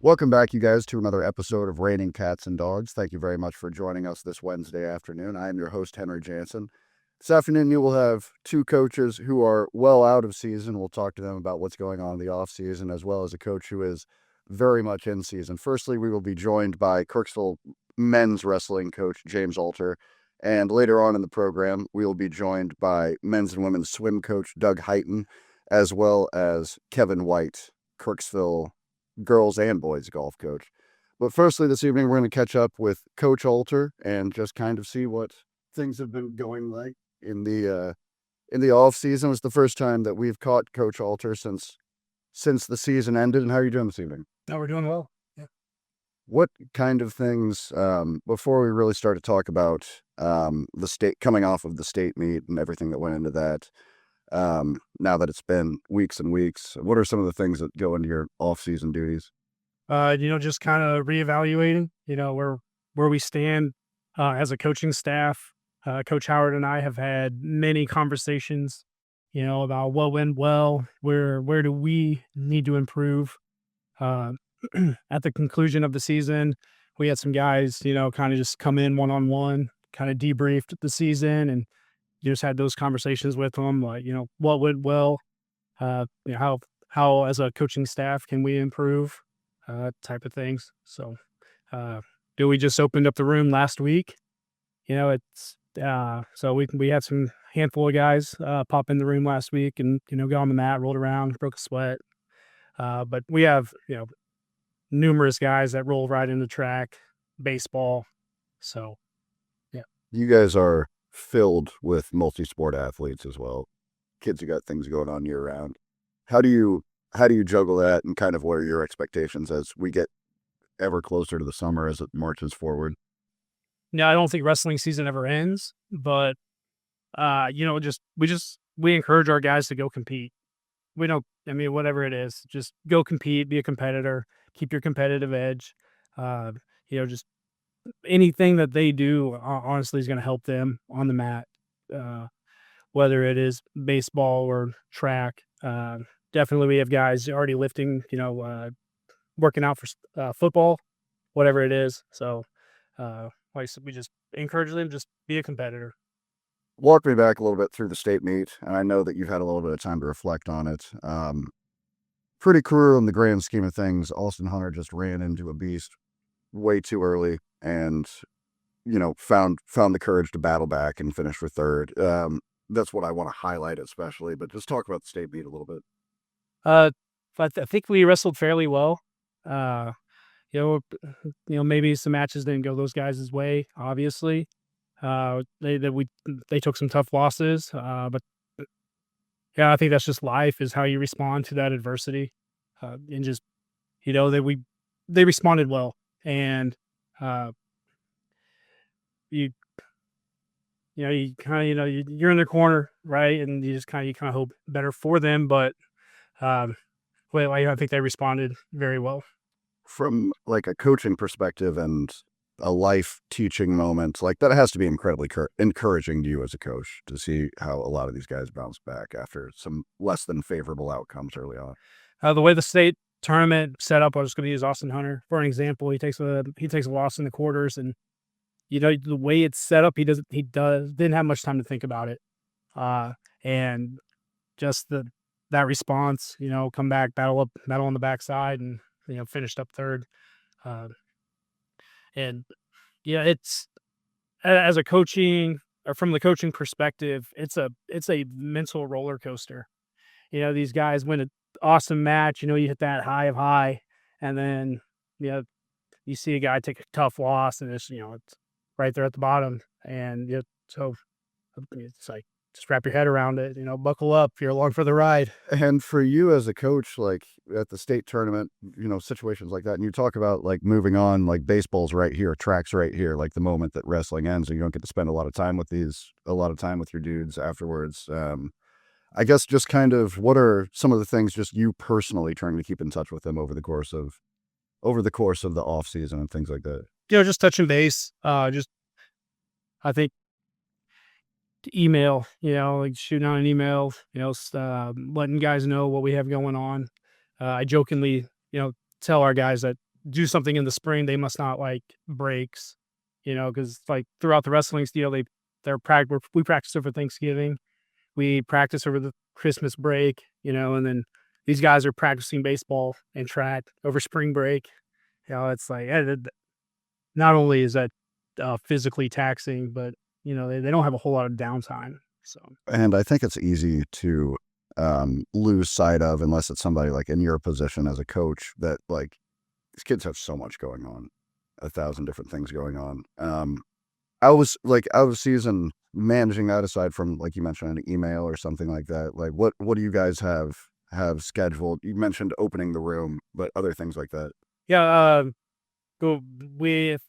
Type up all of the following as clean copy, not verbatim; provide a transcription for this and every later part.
Welcome back, you guys, to another episode of Raining Cats and Dogs. Thank you very much for joining us this Wednesday afternoon. I am your host, Henry Jansen. This afternoon, you will have two coaches who are well out of season. We'll talk to them about what's going on in the off season, as well as a coach who is very much in season. Firstly, we will be joined by Kirksville men's wrestling coach, James Alter. And later on in the program, we will be joined by men's and women's swim coach, Doug Heighton, as well as Kevin White, Kirksville girls and boys golf coach. But firstly, this evening, we're going to catch up with Coach Alter and just kind of see what things have been going like in the off season. It's the first time that we've caught Coach Alter since the season ended. And how are you doing this evening? No, we're doing well. Yeah. What kind of things, before we really start to talk about the state, coming off of the state meet and everything that went into that, now that it's been weeks and weeks, what are some of the things that go into your off-season duties? Just kind of reevaluating, where we stand as a coaching staff. Coach Howard and I have had many conversations, about what went well, where do we need to improve. At the conclusion of the season, we had some guys, kind of just come in one-on-one, kind of debriefed the season, and just had those conversations with them, like, what went well, how as a coaching staff can we improve, type of things. So, we just opened up the room last week. So we had some handful of guys pop in the room last week and got on the mat, rolled around, broke a sweat. But we have numerous guys that roll right into track, baseball. So, yeah, you guys are filled with multi-sport athletes as well. Kids who got things going on year round. How do you juggle that, and kind of what are your expectations as we get ever closer to the summer as it marches forward? No, I don't think wrestling season ever ends, but we encourage our guys to go compete. Whatever it is, just go compete, be a competitor, keep your competitive edge. Just anything that they do, honestly, is going to help them on the mat, whether it is baseball or track. Definitely, we have guys already lifting, working out for football, whatever it is. So, like I said, we just encourage them, just be a competitor. Walk me back a little bit through the state meet, and I know that you've had a little bit of time to reflect on it. Pretty cruel in the grand scheme of things. Austin Hunter just ran into a beast way too early and, found the courage to battle back and finish for third. That's what I want to highlight especially, but just talk about the state meet a little bit. But I think we wrestled fairly well. Maybe some matches didn't go those guys' way, obviously. They took some tough losses, but yeah, I think that's just life, is how you respond to that adversity. And just, they responded well. And you kind of, you're in their corner, right? And you just kind of hope better for them. But I think they responded very well. From like a coaching perspective and a life teaching moment, like that has to be incredibly encouraging to you as a coach to see how a lot of these guys bounce back after some less than favorable outcomes early on. The way the state tournament set up, I was going to use Austin Hunter for an example. He takes a loss in the quarters, and the way it's set up, didn't have much time to think about it, and just that response, come back, battle on the backside, and finished up third. And yeah, it's, as a coaching, or from the coaching perspective, it's a mental roller coaster. These guys win an awesome match, you hit that high of high, and then you see a guy take a tough loss, and it's right there at the bottom, and so it's like, just wrap your head around it, buckle up, you're along for the ride. And for you as a coach, like at the state tournament, situations like that, and you talk about like moving on, like baseball's right here, track's right here, like the moment that wrestling ends, and you don't get to spend a lot of time with your dudes afterwards. I guess just kind of, what are some of the things just you personally trying to keep in touch with them over the course of the off season and things like that? Just touching base. I think email, like shooting out an email, letting guys know what we have going on. I jokingly, tell our guys that do something in the spring, they must not like breaks, because like throughout the wrestling deal, we practice over Thanksgiving, we practice over the Christmas break, and then these guys are practicing baseball and track over spring break. It's like not only is that physically taxing, but they don't have a whole lot of downtime. So And I think it's easy to lose sight of, unless it's somebody like in your position as a coach, that like these kids have so much going on, 1,000 different things going on. I was like out of season managing that, aside from like you mentioned an email or something like that. Like what do you guys have scheduled? You mentioned opening the room, but other things like that. yeah, go with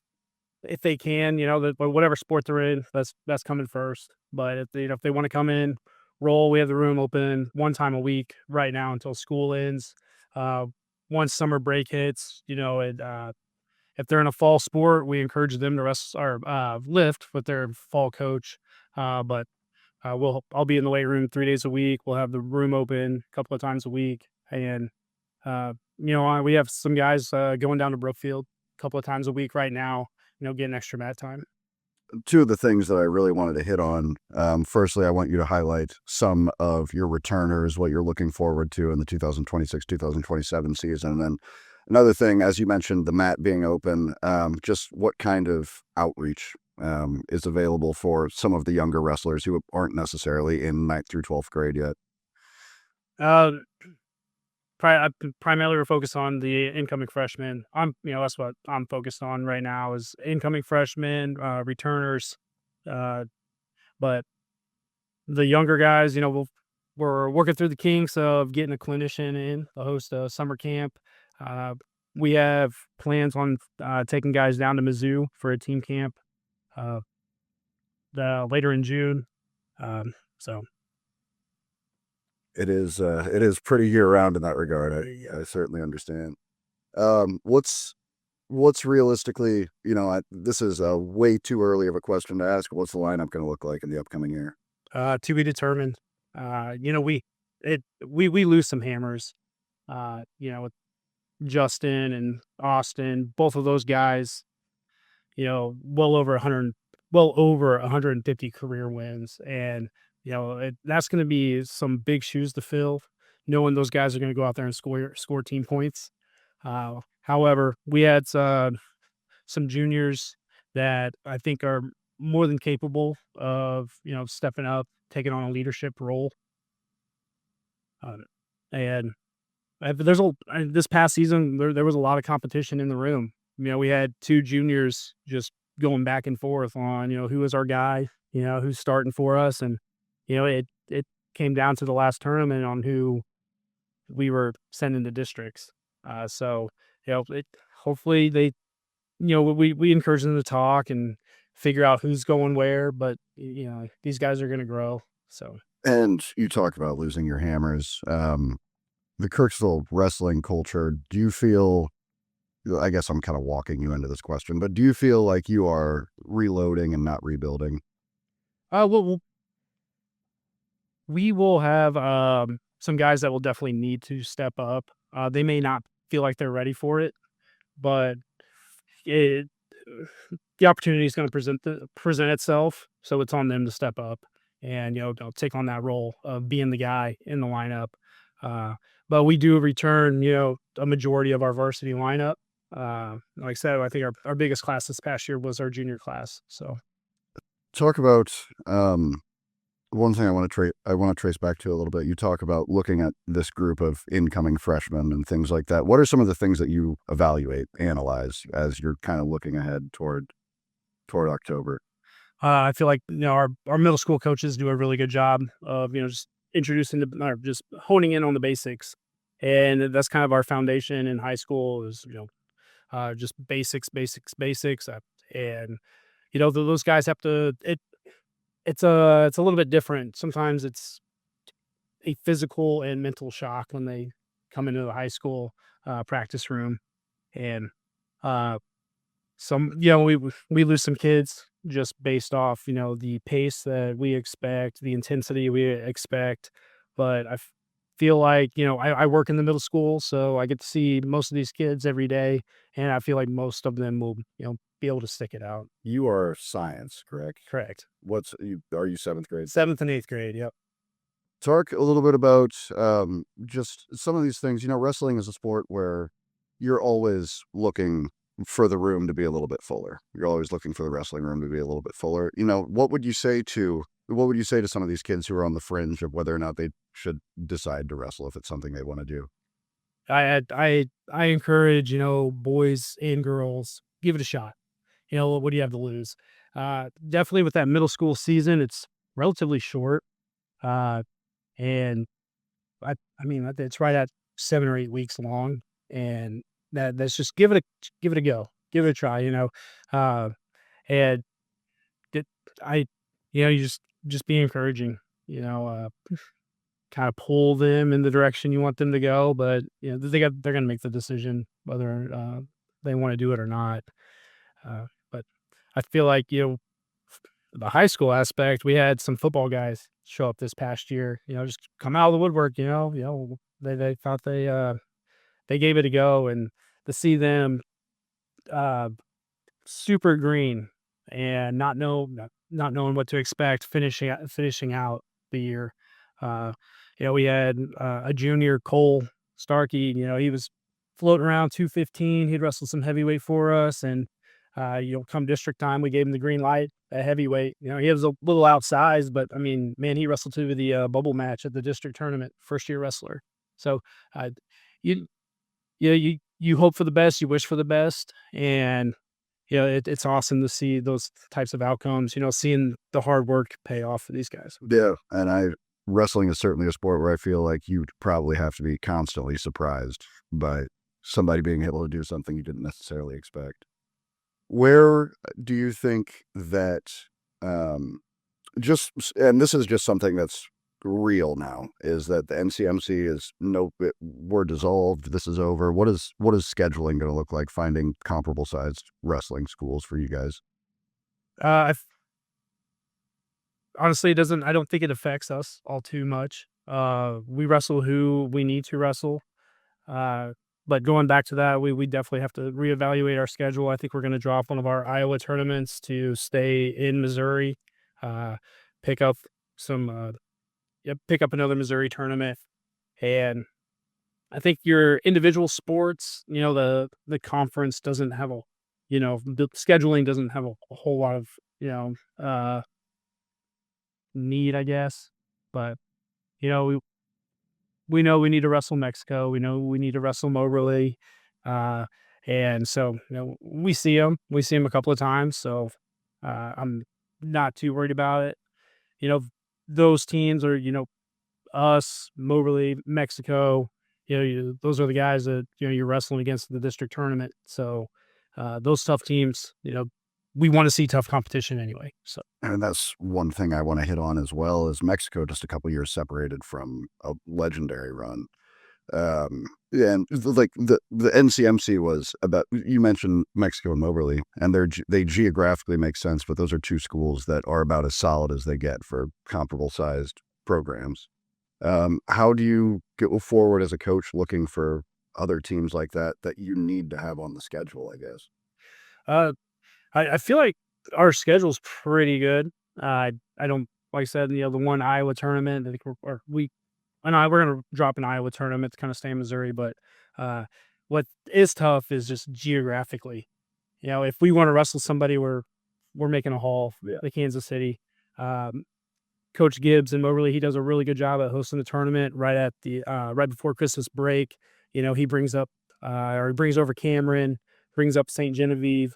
if they can, whatever sport they're in, that's coming first. But if they want to come in, roll, we have the room open one time a week right now until school ends. Uh, Once summer break hits, if they're in a fall sport, we encourage them to lift with their fall coach. But I'll be in the weight room 3 days a week. We'll have the room open a couple of times a week, and we have some guys going down to Brookfield a couple of times a week right now. Getting extra mat time. Two of the things that I really wanted to hit on. Firstly, I want you to highlight some of your returners, what you're looking forward to in the 2026-2027 season. And then another thing, as you mentioned, the mat being open, just what kind of outreach is available for some of the younger wrestlers who aren't necessarily in 9th through 12th grade yet? Uh, Primarily we're focused on the incoming freshmen. That's what I'm focused on right now is incoming freshmen, returners. But the younger guys, we're working through the kinks of getting a clinician in to host a summer camp. We have plans on taking guys down to Mizzou for a team camp uh, later in June. So It is pretty year round in that regard. I certainly understand. What's realistically, this is a way too early of a question to ask. What's the lineup going to look like in the upcoming year? to be determined. We lose some hammers. With Justin and Austin, both of those guys, well over 150 career wins, and that's going to be some big shoes to fill. Knowing those guys are going to go out there and score team points. However, we had some juniors that I think are more than capable of stepping up, taking on a leadership role. And this past season there was a lot of competition in the room. We had two juniors just going back and forth on who is our guy, who's starting for us, and it came down to the last tournament on who we were sending to districts. So hopefully they we encourage them to talk and figure out who's going where, but these guys are going to grow. So And you talked about losing your hammers. The Kirksville wrestling culture, do you feel, I guess I'm kind of walking you into this question, but do you feel like you are reloading and not rebuilding? well, we will have some guys that will definitely need to step up. They may not feel like they're ready for it, but it the opportunity is going to present itself, so it's on them to step up and take on that role of being the guy in the lineup. But we do return a majority of our varsity lineup. Like I said, I think our biggest class this past year was our junior class. So Talk about one thing I want to trace back to a little bit. You talk about looking at this group of incoming freshmen and things like that. What are some of the things that you analyze as you're kind of looking ahead toward October? I feel like our middle school coaches do a really good job of just introducing or just honing in on the basics, and that's kind of our foundation in high school is just basics, and those guys have to. It's a little bit different. Sometimes it's a physical and mental shock when they come into the high school practice room, and we lose some kids just based off the pace that we expect, the intensity we expect, but I feel like, I work in the middle school, so I get to see most of these kids every day, and I feel like most of them will, be able to stick it out. You are science, correct? Correct. Are you seventh grade? 7th and 8th grade, yep. Talk a little bit about just some of these things. Wrestling is a sport where you're always looking for the room to be a little bit fuller. You're always looking for the wrestling room to be a little bit fuller. What would you say to some of these kids who are on the fringe of whether or not they should decide to wrestle if it's something they want to do? I encourage, boys and girls, give it a shot. What do you have to lose? Definitely with that middle school season, it's relatively short. Uh, and I mean, it's right at 7 or 8 weeks long, and that's just give it a go, give it a try, uh, and it, I, you just be encouraging, kind of pull them in the direction you want them to go, but they're going to make the decision whether they want to do it or not. But I feel like the high school aspect, we had some football guys show up this past year, just come out of the woodwork, they thought they gave it a go, and to see them uh, super green and not knowing what to expect, finishing out the year. Uh, we had a junior, Cole Starkey. He was floating around 215. He'd wrestled some heavyweight for us, and come district time, we gave him the green light at heavyweight. He was a little outsized, but I mean, man, he wrestled to the bubble match at the district tournament, first year wrestler. So you you hope for the best, you wish for the best, and it's awesome to see those types of outcomes. Seeing the hard work pay off for these guys. Yeah, and wrestling is certainly a sport where I feel like you'd probably have to be constantly surprised by somebody being able to do something you didn't necessarily expect. Where do you think that and this is just something that's real now, is that the NCMC we're dissolved, this is over. What is scheduling going to look like, finding comparable sized wrestling schools for you guys? Honestly, I don't think it affects us all too much. We wrestle who we need to wrestle. But going back to that, we definitely have to reevaluate our schedule. I think we're going to drop one of our Iowa tournaments to stay in Missouri, pick up pick up another Missouri tournament. And I think your individual sports, the conference doesn't have the scheduling doesn't have a whole lot of, need, I guess. But, we know we need to wrestle Mexico. We know we need to wrestle Moberly. And so, we see them. We see them a couple of times. So I'm not too worried about it. Those teams are, us, Moberly, Mexico. Those are the guys that, you're wrestling against in the district tournament. So those tough teams, we want to see tough competition anyway. So, and that's one thing I want to hit on as well, is Mexico just a couple years separated from a legendary run. And like the NCMC was about, you mentioned Mexico and Moberly, and they geographically make sense, but those are two schools that are about as solid as they get for comparable sized programs. How do you go forward as a coach looking for other teams like that you need to have on the schedule, I guess? I feel like our schedule's pretty good. I don't, like I said, the one Iowa tournament, I think we're going to drop an Iowa tournament to kind of stay in Missouri. But what is tough is just geographically. If we want to wrestle somebody, we're making a haul to Kansas City. Coach Gibbs in Moberly, he does a really good job at hosting the tournament right before Christmas break. He brings over Cameron, brings up St. Genevieve.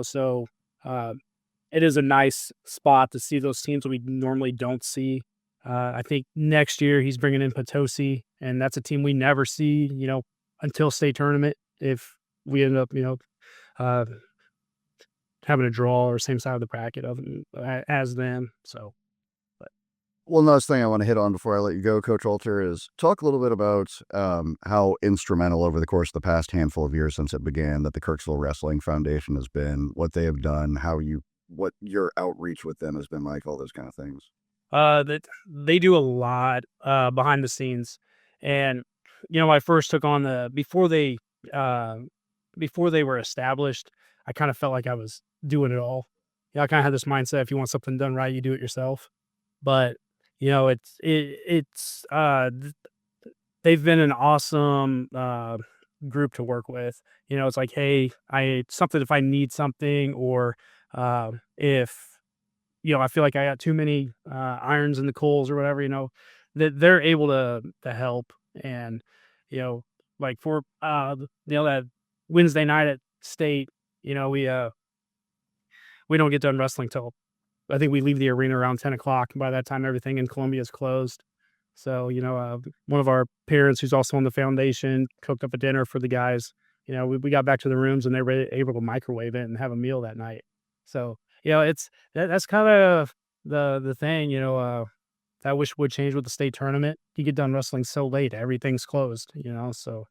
So it is a nice spot to see those teams that we normally don't see. I think next year he's bringing in Potosi, and that's a team we never see, until state tournament, if we end up, having a draw or same side of the bracket as them. So. Well, another thing I want to hit on before I let you go, Coach Alter, is talk a little bit about how instrumental over the course of the past handful of years since it began that the Kirksville Wrestling Foundation has been, what they have done, what your outreach with them has been like, all those kind of things. That they do a lot behind the scenes, And, I first took on uh, before they were established, I kind of felt like I was doing it all. I kind of had this mindset, if you want something done right, you do it yourself. But, they've been an awesome, group to work with. It's like, hey, if I need something, or, if, I feel like I got too many, irons in the coals or whatever, that they're able to help. And, you know, like for, that Wednesday night at state, we don't get done wrestling till, I think we leave the arena around 10 o'clock. And by that time, everything in Columbia is closed. So, one of our parents, who's also on the foundation, cooked up a dinner for the guys. We got back to the rooms, and they were able to microwave it and have a meal that night. So, that's kind of the thing, that I wish would change with the state tournament. You get done wrestling so late, everything's closed, so,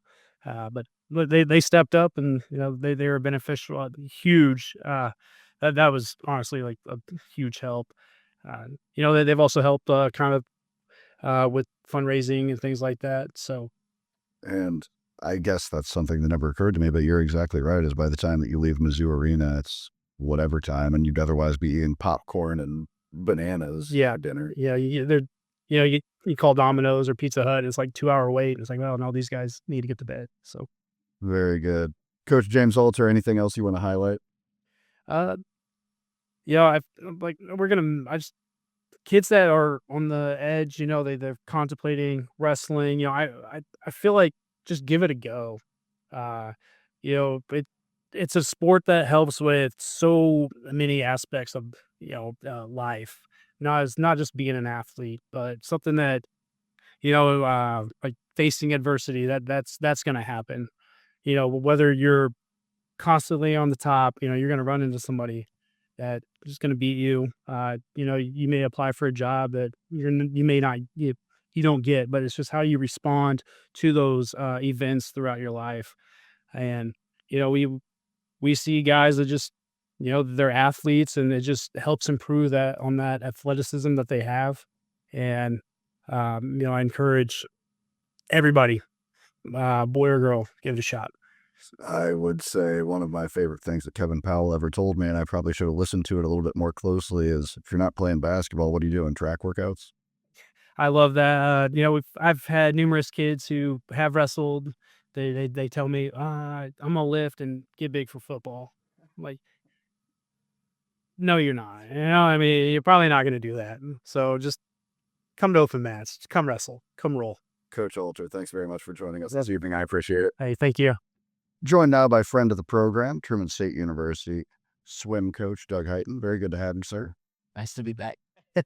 but they stepped up, and, they were beneficial, huge, that was honestly like a huge help. They've also helped, kind of, with fundraising and things like that. So, And I guess that's something that never occurred to me, but you're exactly right. Is by the time that you leave Mizzou Arena, it's whatever time, and you'd otherwise be eating popcorn and bananas yeah, for dinner. yeah, you call Domino's or Pizza Hut, it's like 2 hour wait. It's like, well, no, these guys need to get to bed. So, Very good. Coach James Alter, anything else you want to highlight? uh, I just, kids that are on the edge, they're contemplating wrestling. I feel like, just give it a go. Uh, it's a sport that helps with so many aspects of, life. It's not just being an athlete, but something that, like facing adversity. That's going to happen. Whether you're constantly on the top, you're going to run into somebody that is going to beat you. You may apply for a job that you may not you don't get, but it's just how you respond to those events throughout your life. And we see guys that just, they're athletes, and it just helps improve that on that athleticism that they have. And I encourage everybody, boy or girl, give it a shot. I would say one of my favorite things that Kevin Powell ever told me, and I probably should have listened to it a little bit more closely, is if you're not playing basketball, what are you doing? Track workouts? I love that. I've had numerous kids who have wrestled. They tell me, I'm gonna lift and get big for football. I'm like, no, you're not. I mean, you're probably not gonna do that. So just come to open mats, come wrestle, come roll. Coach Alter, thanks very much for joining us this evening. I appreciate it. Hey, thank you. Joined now by friend of the program, Truman State University swim coach Doug Heighton. Very good to have you, sir. Nice to be back.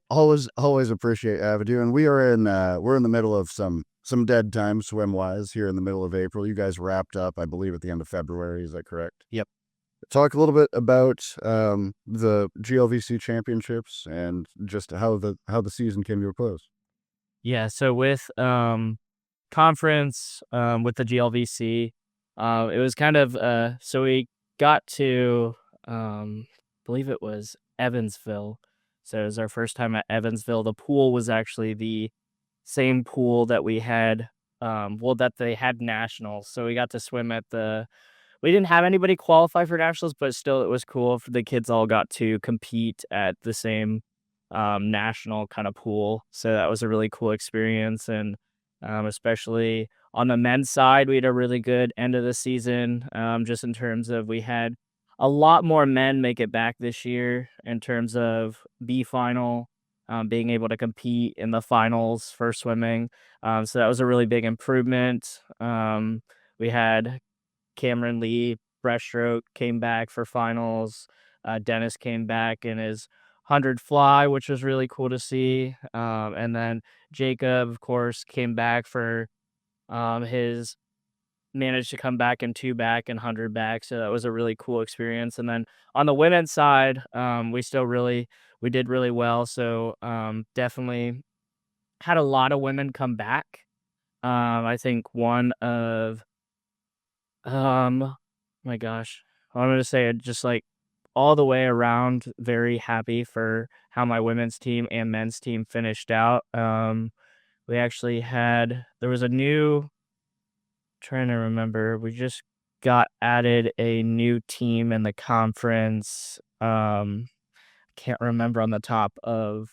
Always appreciate having you. And we're in the middle of some dead time swim wise here in the middle of April. You guys wrapped up, I believe, at the end of February. Is that correct? Yep. Talk a little bit about the GLVC championships and just how the season came to a close. Yeah, so with conference with the GLVC, it was kind of so we got to believe it was Evansville. So it was our first time at Evansville. The pool was actually the same pool that we had that they had nationals. So we got to swim at we didn't have anybody qualify for nationals, but still it was cool. The kids all got to compete at the same national kind of pool. So that was a really cool experience. And especially on the men's side, we had a really good end of the season, just in terms of we had a lot more men make it back this year in terms of B final, being able to compete in the finals for swimming. So that was a really big improvement. We had Cameron Lee, breaststroke, came back for finals. Dennis came back in his 100 fly, which was really cool to see. And then Jacob, of course, came back for managed to come back in 2 back and 100 back. So that was a really cool experience. And then on the women's side, we did really well. So definitely had a lot of women come back. I think one of my gosh, I'm gonna say it just like all the way around very happy for how my women's team and men's team finished out. we actually there was a new, trying to remember, we just got added a new team in the conference. Can't remember on the top of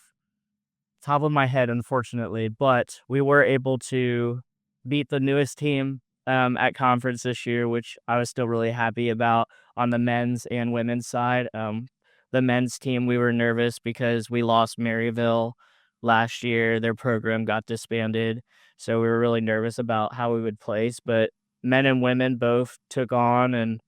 my head, unfortunately, but we were able to beat the newest team at conference this year, which I was still really happy about on the men's and women's side. The men's team, we were nervous because we lost Maryville last year. Their program got disbanded. So we were really nervous about how we would place. But men and women both took on and,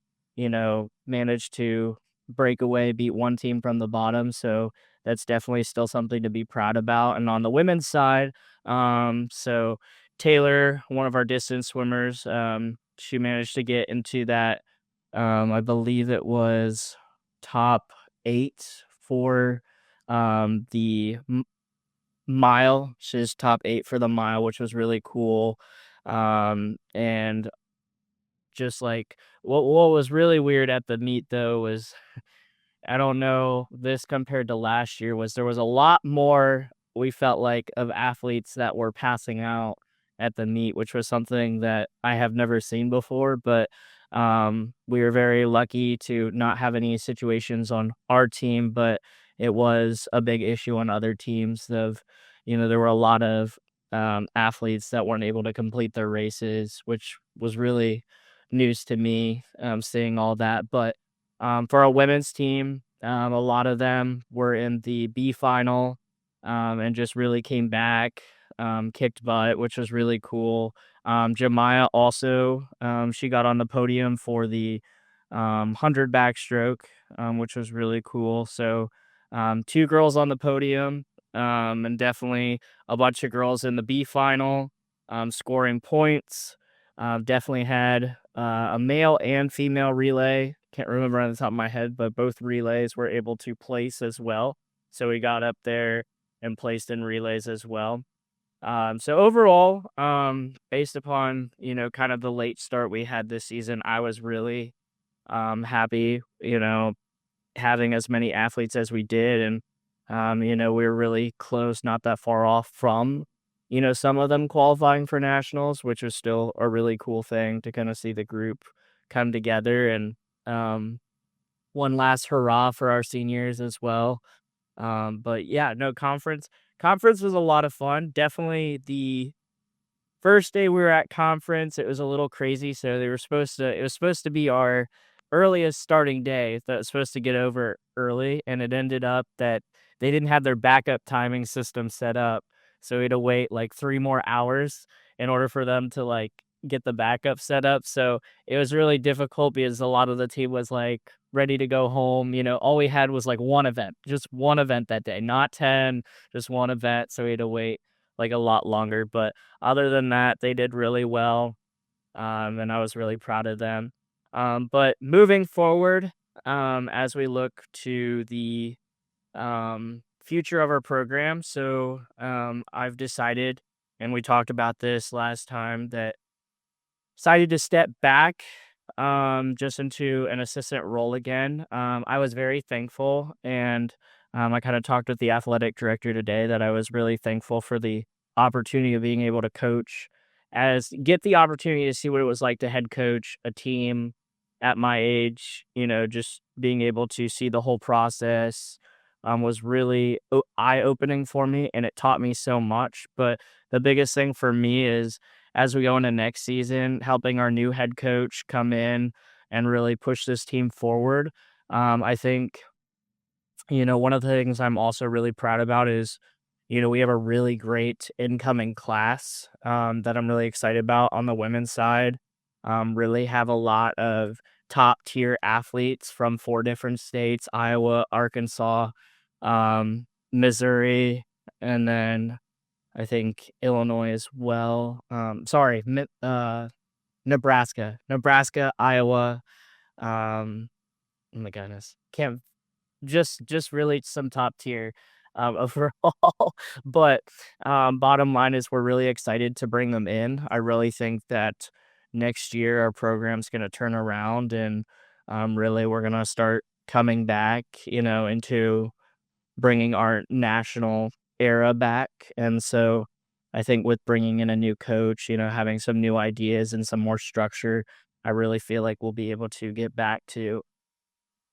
managed to break away, beat one team from the bottom. So that's definitely still something to be proud about. And on the women's side, so Taylor, one of our distance swimmers, she managed to get into that. I believe it was top 8 for the mile. She's top 8 for the mile, which was really cool. And just like what was really weird at the meet though was, I don't know, this compared to last year, was there was a lot more, we felt like, of athletes that were passing out at the meet, which was something that I have never seen before. But we were very lucky to not have any situations on our team, but it was a big issue on other teams. There were a lot of athletes that weren't able to complete their races, which was really news to me, seeing all that. But for our women's team, a lot of them were in the B final, and just really came back, kicked butt, which was really cool. Jemiah also, she got on the podium for the 100 backstroke, which was really cool. So 2 girls on the podium, and definitely a bunch of girls in the B final, scoring points. Definitely had a male and female relay. Can't remember on the top of my head, but both relays were able to place as well. So we got up there and placed in relays as well. So overall, based upon, kind of the late start we had this season, I was really happy, having as many athletes as we did. And, we were really close, not that far off from, some of them qualifying for nationals, which was still a really cool thing to kind of see the group come together. And one last hurrah for our seniors as well. But yeah, no, conference was a lot of fun. Definitely the first day we were at conference, it was a little crazy. So it was supposed to be our earliest starting day that was supposed to get over early. And it ended up that they didn't have their backup timing system set up. So we had to wait like 3 more hours in order for them to like get the backup set up. So it was really difficult because a lot of the team was like ready to go home. All we had was like just one event that day, not 10, just one event. So we had to wait like a lot longer. But other than that, they did really well. And I was really proud of them. But moving forward, as we look to the future of our program, so I've decided, and we talked about this last time, that decided to step back just into an assistant role again. I was very thankful, and I kind of talked with the athletic director today that I was really thankful for the opportunity of being able to get the opportunity to see what it was like to head coach a team at my age. Just being able to see the whole process was really eye-opening for me, and it taught me so much. But the biggest thing for me is, as we go into next season, helping our new head coach come in and really push this team forward. I think, one of the things I'm also really proud about is, we have a really great incoming class that I'm really excited about on the women's side. Really have a lot of top tier athletes from 4 different states: Iowa, Arkansas, Missouri, and then I think Illinois as well. Nebraska, Iowa. Oh my goodness, can't just really some top tier overall. But bottom line is we're really excited to bring them in. I really think that next year our program's going to turn around, and really we're going to start coming back, into bringing our national era back. And so I think with bringing in a new coach, having some new ideas and some more structure, I really feel like we'll be able to get back to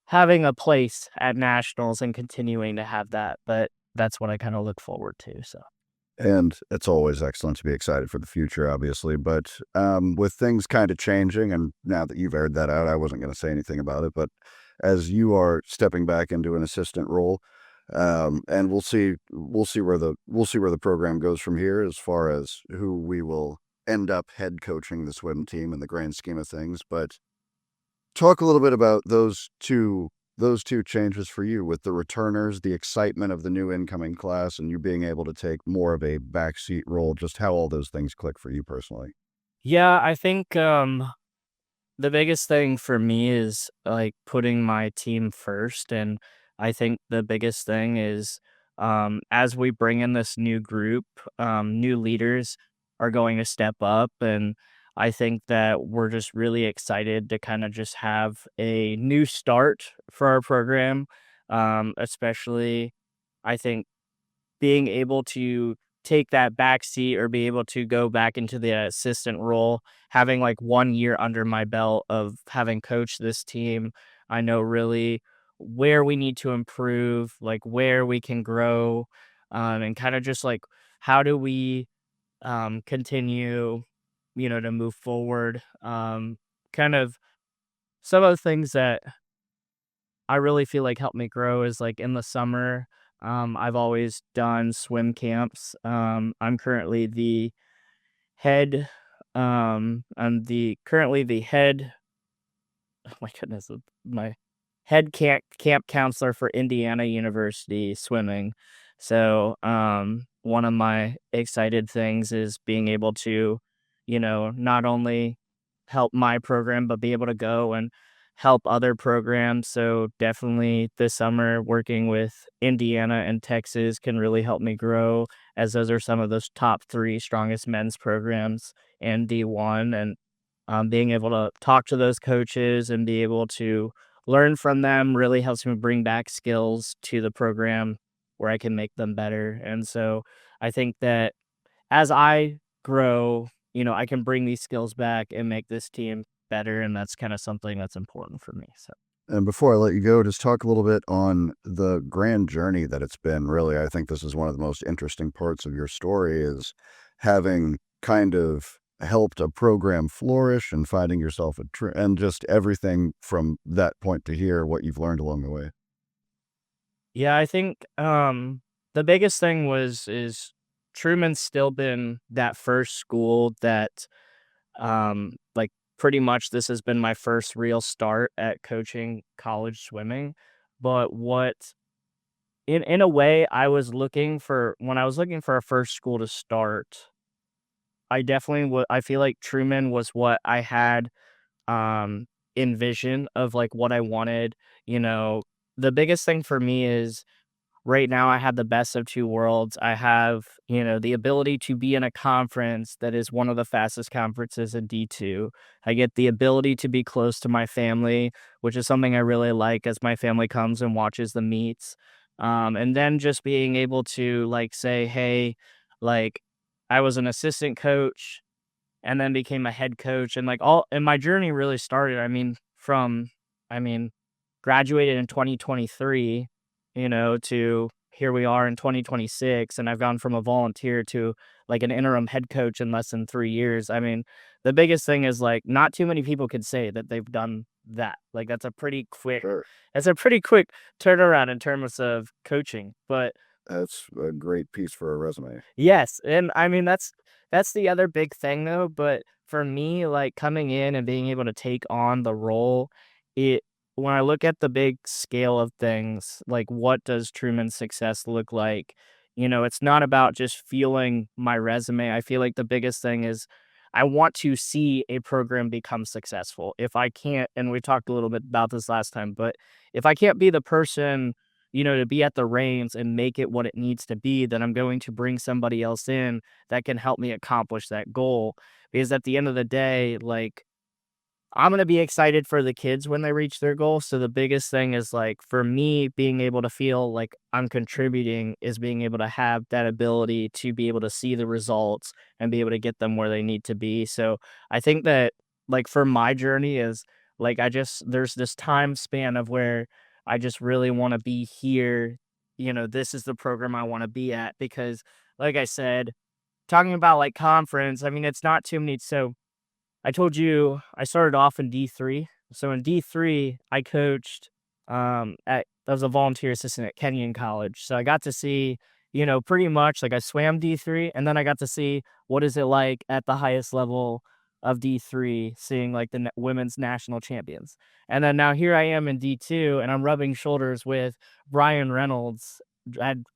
having a place at nationals and continuing to have that. But that's what I kind of look forward to. So. And it's always excellent to be excited for the future, obviously. But with things kind of changing, and now that you've aired that out, I wasn't going to say anything about it. But as you are stepping back into an assistant role, and we'll see where the program goes from here as far as who we will end up head coaching the swim team in the grand scheme of things. But talk a little bit about those two changes for you with the returners, the excitement of the new incoming class, and you being able to take more of a backseat role, just how all those things click for you personally. Yeah, I think the biggest thing for me is like putting my team first. And I think the biggest thing is as we bring in this new group, new leaders are going to step up. And I think that we're just really excited to kind of just have a new start for our program. Especially, I think being able to take that back seat or be able to go back into the assistant role, having like 1 year under my belt of having coached this team, I know really where we need to improve, like where we can grow, and kind of just like how do we continue, to move forward. Kind of some of the things that I really feel like helped me grow is like in the summer. I've always done swim camps. I'm currently the head. Currently the head. Oh my goodness, my head camp counselor for Indiana University swimming. So, one of my excited things is being able to, not only help my program, but be able to go and help other programs. So definitely this summer working with Indiana and Texas can really help me grow, as those are some of those top three strongest men's programs in D1. And being able to talk to those coaches and be able to learn from them really helps me bring back skills to the program where I can make them better. And so I think that as I grow, I can bring these skills back and make this team better. And that's kind of something that's important for me. So. And before I let you go, just talk a little bit on the grand journey that it's been. Really, I think this is one of the most interesting parts of your story is having kind of helped a program flourish and finding yourself and just everything from that point to here, what you've learned along the way. Yeah, I think the biggest thing is Truman's still been that first school that like pretty much this has been my first real start at coaching college swimming. But what in a way I was looking for when I was looking for a first school to start, I definitely I feel like Truman was what I had um envision of like what I wanted. The biggest thing for me is right now I have the best of two worlds. I have, the ability to be in a conference that is one of the fastest conferences in D2. I get the ability to be close to my family, which is something I really like as my family comes and watches the meets. And then just being able to like say, hey, like I was an assistant coach and then became a head coach, and my journey really started, I mean graduated in 2023, to here we are in 2026, and I've gone from a volunteer to like an interim head coach in less than 3 years. The biggest thing is like not too many people could say that they've done that. Like that's a pretty quick Sure. that's a pretty quick turnaround in terms of coaching. But That's a great piece for a resume. yes, and that's the other big thing though, but for me, like, coming in and being able to take on the role, it when I look at the big scale of things, like, what does Truman's success look like? It's not about just feeling my resume. I feel like the biggest thing is I want to see a program become successful. If I can't, and we talked a little bit about this last time, but if I can't be the person, to be at the reins and make it what it needs to be, then I'm going to bring somebody else in that can help me accomplish that goal. Because at the end of the day, like I'm going to be excited for the kids when they reach their goal. So the biggest thing is like for me being able to feel like I'm contributing is being able to have that ability to be able to see the results and be able to get them where they need to be. So I think that like for my journey is like there's this time span of where I just really want to be here. This is the program I want to be at because like I said, talking about like conference, I mean, it's not too many. So I told you I started off in D3. So in D3, I coached I was a volunteer assistant at Kenyon College. So I got to see, pretty much like I swam D3 and then I got to see what is it like at the highest level of D3, seeing like the women's national champions. And then now here I am in D2 and I'm rubbing shoulders with Brian Reynolds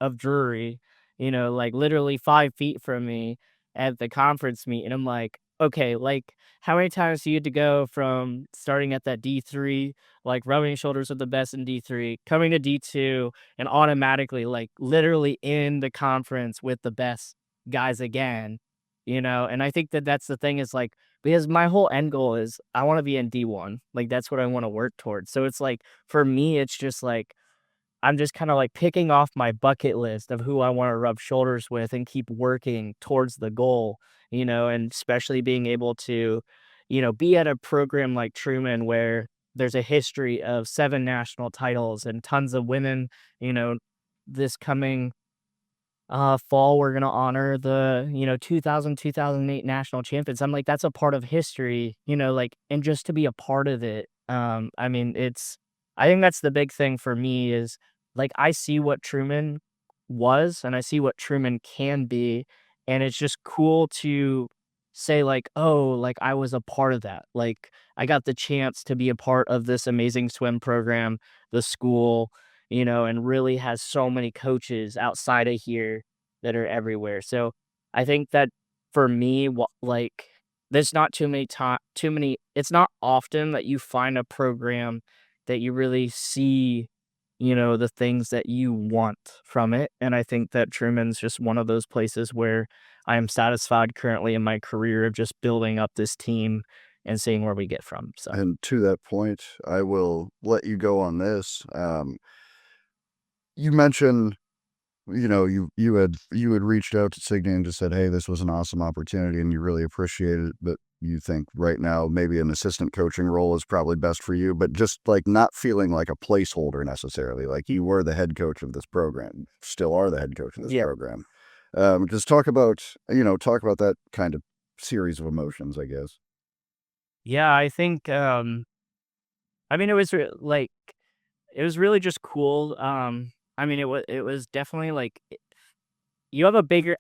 of Drury, like literally 5 feet from me at the conference meet. And I'm like, okay, like how many times do you had to go from starting at that D3, like rubbing shoulders with the best in D3, coming to D2, and automatically, like literally in the conference with the best guys again, And I think that that's the thing is like, because my whole end goal is I want to be in D1. Like that's what I want to work towards. So it's like, for me, it's just like, I'm just kind of like picking off my bucket list of who I want to rub shoulders with and keep working towards the goal, and especially being able to, be at a program like Truman where there's a history of 7 national titles and tons of women, you know, this coming fall, we're going to honor the, 2008 national champions. I'm like, that's a part of history, like, and just to be a part of it. I mean, I think that's the big thing for me is like, I see what Truman was and I see what Truman can be. And it's just cool to say like, oh, like I was a part of that. Like I got the chance to be a part of this amazing swim program, the school, and really has so many coaches outside of here that are everywhere. So I think that for me, like there's not too many. It's not often that you find a program that you really see, the things that you want from it. And I think that Truman's just one of those places where I am satisfied currently in my career of just building up this team and seeing where we get from. So, And to that point, I will let you go on this. You mentioned, you had reached out to Signe and just said, hey, this was an awesome opportunity and you really appreciate it, but you think right now maybe an assistant coaching role is probably best for you, but just like not feeling like a placeholder necessarily. Like you were the head coach of this program, still are the head coach of this program. Just talk about that kind of series of emotions, I guess. yeah, I think, I mean, it was really just cool. I mean, it was definitely like you have a bigger,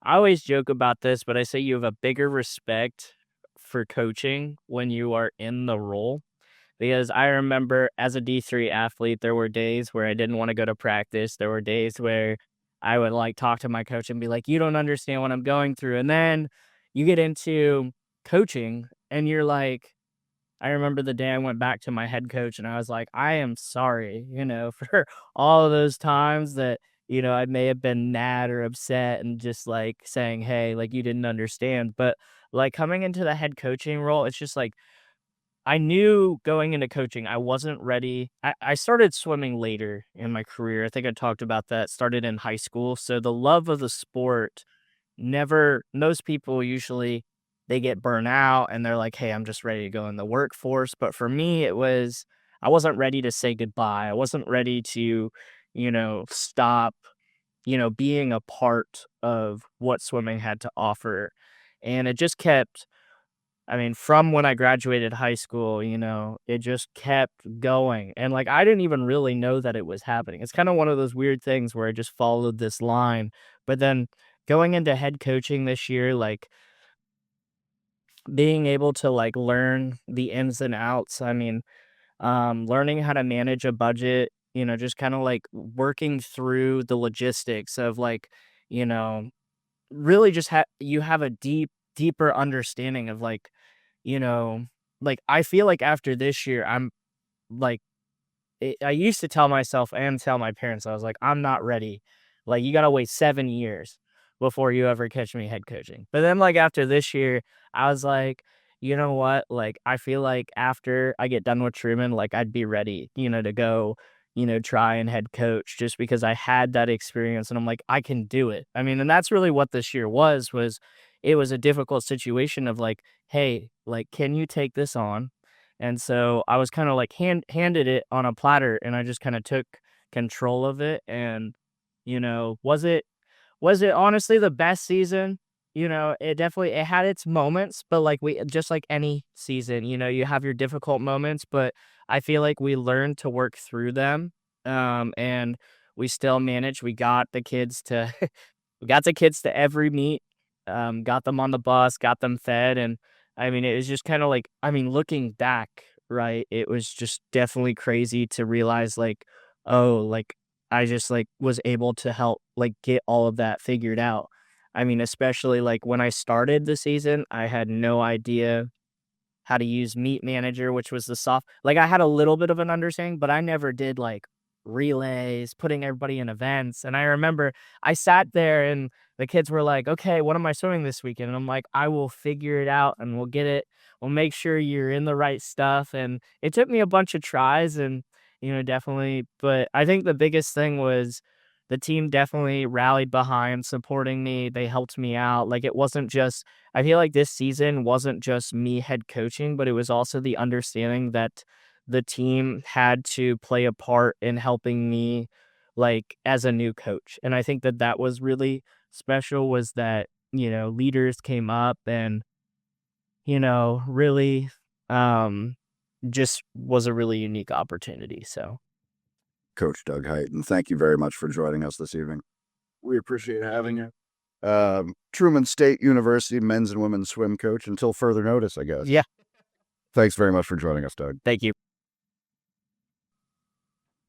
I always joke about this, but I say you have a bigger respect for coaching when you are in the role. Because I remember as a D3 athlete, there were days where I didn't want to go to practice. There were days where I would like talk to my coach and be like, you don't understand what I'm going through. And then you get into coaching and you're like, I remember the day I went back to my head coach and I was like, I am sorry, for all of those times that, I may have been mad or upset and just like saying, hey, like you didn't understand. But like coming into the head coaching role, it's just like, I knew going into coaching, I wasn't ready. I started swimming later in my career. I think I talked about that, started in high school. So the love of the sport most people usually they get burnt out and they're like, hey, I'm just ready to go in the workforce. But for me, I wasn't ready to say goodbye. I wasn't ready to, stop, being a part of what swimming had to offer. And it just kept, I mean, from when I graduated high school, it just kept going. And like, I didn't even really know that it was happening. It's kind of one of those weird things where I just followed this line. But then going into head coaching this year, like being able to like learn the ins and outs. I mean, learning how to manage a budget, just kind of like working through the logistics of like, you know, really just you have a deeper understanding of like, you know, like I feel like after this year, I'm like, I used to tell myself and tell my parents, I was like, I'm not ready. Like, you got to wait 7 years before you ever catch me head coaching. But then, like, after this year, I was like, you know what? Like, I feel like after I get done with Truman, like, I'd be ready, to go, try and head coach just because I had that experience and I'm like, I can do it. I mean, and that's really what this year was it was a difficult situation of like, hey, like, can you take this on? And so I was kind of like handed it on a platter and I just kind of took control of it. And, was it honestly the best season? It had its moments, but like we just like any season, you have your difficult moments, but I feel like we learned to work through them. And we still managed. We got the kids to we got the kids to every meet, got them on the bus, got them fed, and I mean it was just kind of like looking back, right? It was just definitely crazy to realize like, oh, like I just like was able to help like get all of that figured out. I mean, especially like when I started the season, I had no idea how to use Meet Manager, which was the soft like, I had a little bit of an understanding, but I never did, like, relays, putting everybody in events, and I remember I sat there and the kids were like, "Okay, what am I swimming this weekend?" And I'm like, "I will figure it out, and we'll get it. We'll make sure you're in the right stuff," and it took me a bunch of tries and, definitely but I think the biggest thing was the team definitely rallied behind supporting me, they helped me out, like, it wasn't just I feel like this season wasn't just me head coaching, but it was also the understanding that the team had to play a part in helping me, like, as a new coach. And I think that that was really special was that, leaders came up and, really, um, just was a really unique opportunity. So, Coach Doug Heighton, thank you very much for joining us this evening. We appreciate having you. Truman State University men's and women's swim coach until further notice, I guess. yeah, Thanks very much for joining us, Doug. thank you.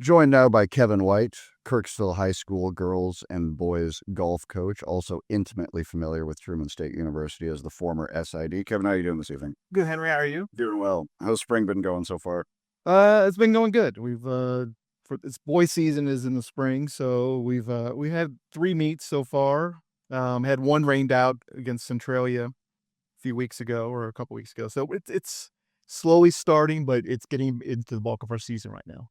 Joined now by Kevin White, Kirksville High School girls and boys golf coach, also intimately familiar with Truman State University as the former SID. Kevin, how are you doing this evening? Good, Henry. How are you? Doing well. How's spring been going so far? It's been going good. We've for it's boy season is in the spring, so we had 3 meets so far. Had one rained out against Centralia a few weeks ago or a couple weeks ago. So it's slowly starting, but it's getting into the bulk of our season right now.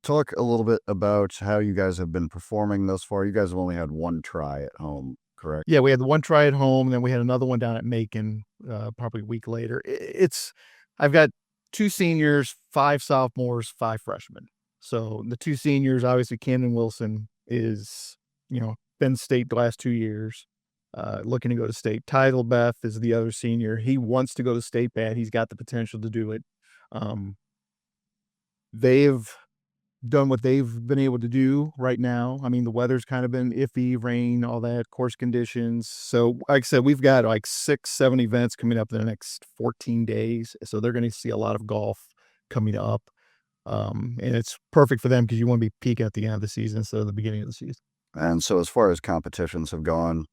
Talk a little bit about how you guys have been performing thus far. You guys have only had one try at home, correct? Yeah, we had the one try at home, and then we had another one down at Macon, probably a week later. I've got 2 seniors, 5 sophomores, 5 freshmen. So the 2 seniors, obviously, Camden Wilson is, been state the last 2 years, looking to go to state. Tidal Beth is the other senior. He wants to go to state bad. He's got the potential to do it. They've done what they've been able to do right now. I mean, the weather's kind of been iffy, rain, all that, course conditions. So, like I said, we've got like 6, 7 events coming up in the next 14 days. So they're going to see a lot of golf coming up. And it's perfect for them because you want to be peaking at the end of the season instead of the beginning of the season. And so as far as competitions have gone,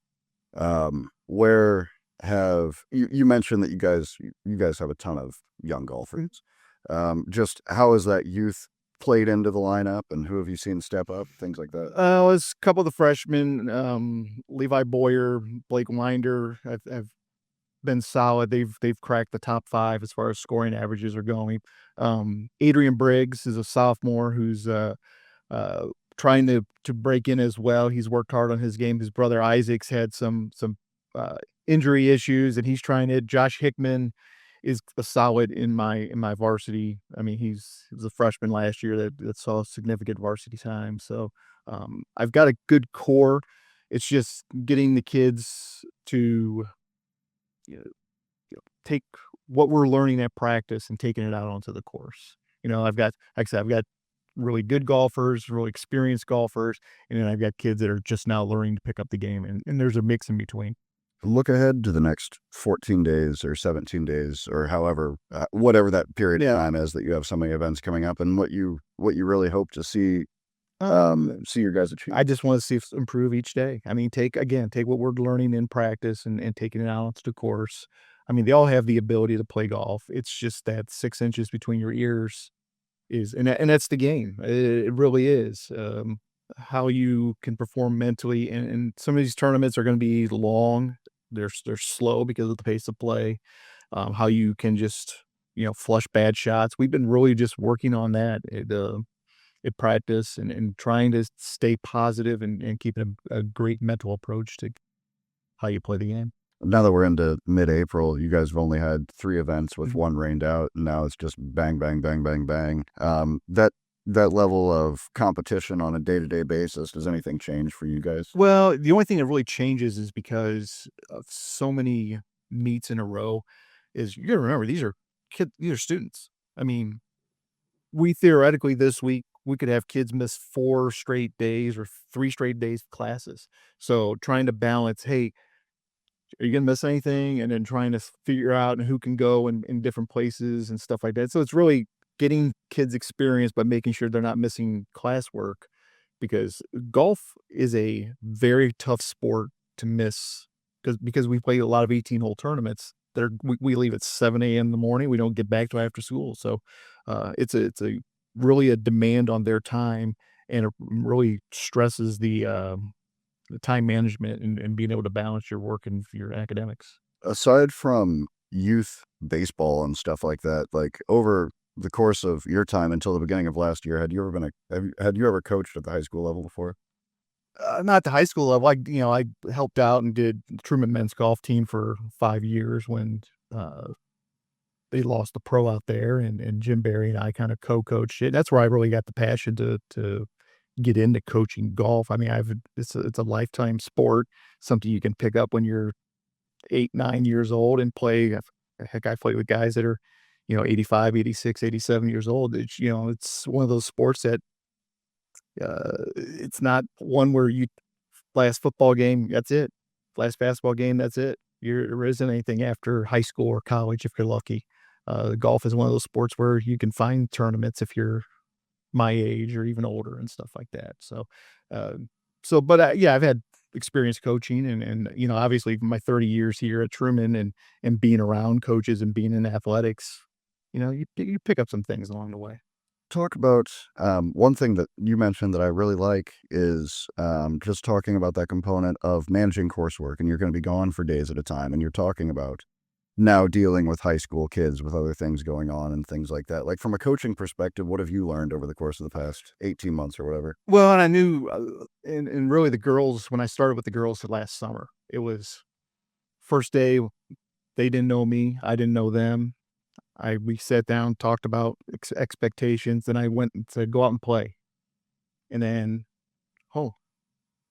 where have you mentioned that you guys have a ton of young golfers. Just how has that youth played into the lineup and who have you seen step up, things like that? It's a couple of the freshmen, Levi Boyer, Blake Winder have been solid. They've cracked the top 5 as far as scoring averages are going. Adrian Briggs is a sophomore who's trying to break in as well. He's worked hard on his game. His brother Isaac's had some injury issues, and he's trying it. Josh Hickman is a solid in my varsity. I mean, he was a freshman last year that saw significant varsity time. So I've got a good core. It's just getting the kids to take what we're learning at practice and taking it out onto the course. I've got really good golfers, really experienced golfers, and then I've got kids that are just now learning to pick up the game, and there's a mix in between. Look ahead to the next 14 days or 17 days or however, whatever that period of time is that you have so many events coming up, and what you really hope to see your guys achieve. I just want to see us improve each day. I mean, take what we're learning in practice and taking it out onto the course. I mean, they all have the ability to play golf. It's just that 6 inches between your ears and that's the game. It really is. How you can perform mentally, and some of these tournaments are going to be long. They're slow because of the pace of play. how you can just, flush bad shots. We've been really just working on that at practice and trying to stay positive and keeping a great mental approach to how you play the game. Now that we're into mid-April, you guys have only had 3 events with one rained out, and now it's just bang, bang, bang, bang, bang. That level of competition on a day-to-day basis, does anything change for you guys? Well, the only thing that really changes is because of so many meets in a row is you got to remember these are students. I mean, we theoretically this week we could have kids miss 4 straight days or 3 straight days of classes. So trying to balance, hey, are you gonna miss anything? And then trying to figure out who can go in different places and stuff like that. So it's really getting kids experience, but making sure they're not missing classwork because golf is a very tough sport to miss because we play a lot of 18-hole tournaments. We leave at 7 a.m. in the morning. We don't get back to after school. So it's a really a demand on their time, and it really stresses the time management and being able to balance your work and your academics. Aside from youth baseball and stuff like that, like over the course of your time until the beginning of last year, had you ever coached at the high school level before? Not at the high school level. I helped out and did the Truman men's golf team for 5 years when they lost the pro out there, and Jim Barry and I kind of co-coached it. That's where I really got the passion to get into coaching golf. I mean, it's a lifetime sport, something you can pick up when you're 8, 9 years old and play. Heck, I play with guys that are, 85, 86, 87 years old. It's one of those sports that it's not one where you last football game, that's it. Last basketball game, that's it. There isn't anything after high school or college if you're lucky. Golf is one of those sports where you can find tournaments if you're my age or even older and stuff like that. But yeah, I've had experience coaching and obviously my 30 years here at Truman and being around coaches and being in athletics, you pick up some things along the way. Talk about one thing that you mentioned that I really like is just talking about that component of managing coursework, and you're going to be gone for days at a time, and you're talking about now dealing with high school kids with other things going on and things like that. Like from a coaching perspective, what have you learned over the course of the past 18 months or whatever? Well, and I knew, and really the girls, when I started with the girls last summer, it was first day, they didn't know me, I didn't know them. We sat down, talked about expectations, then I went and said, go out and play. And then,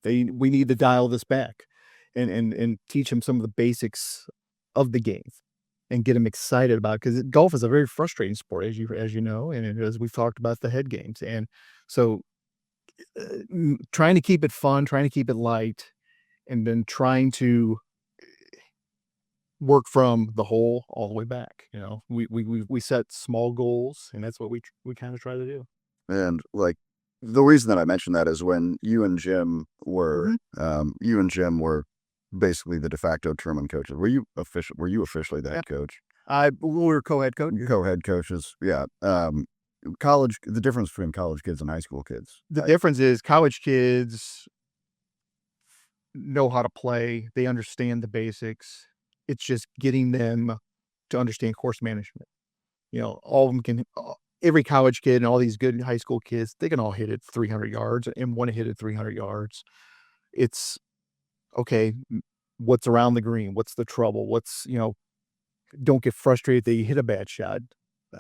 we need to dial this back and teach them some of the basics of the game and get them excited about it. Because golf is a very frustrating sport, as you know, and as we've talked about the head games. And so trying to keep it fun, trying to keep it light, and then trying to work from the hole all the way back. We set small goals, and that's what we kind of try to do. And like the reason that I mentioned that is when you and Jim were basically the de facto Truman coaches. Were you officially the head coach? We were co-head coaches. Co-head coaches, yeah. College. The difference between college kids and high school kids. The difference is college kids know how to play. They understand the basics. It's just getting them to understand course management. All of them can. Every college kid and all these good high school kids, they can all hit it 300 yards and want to hit it 300 yards. It's okay. What's around the green? What's the trouble? Don't get frustrated that you hit a bad shot.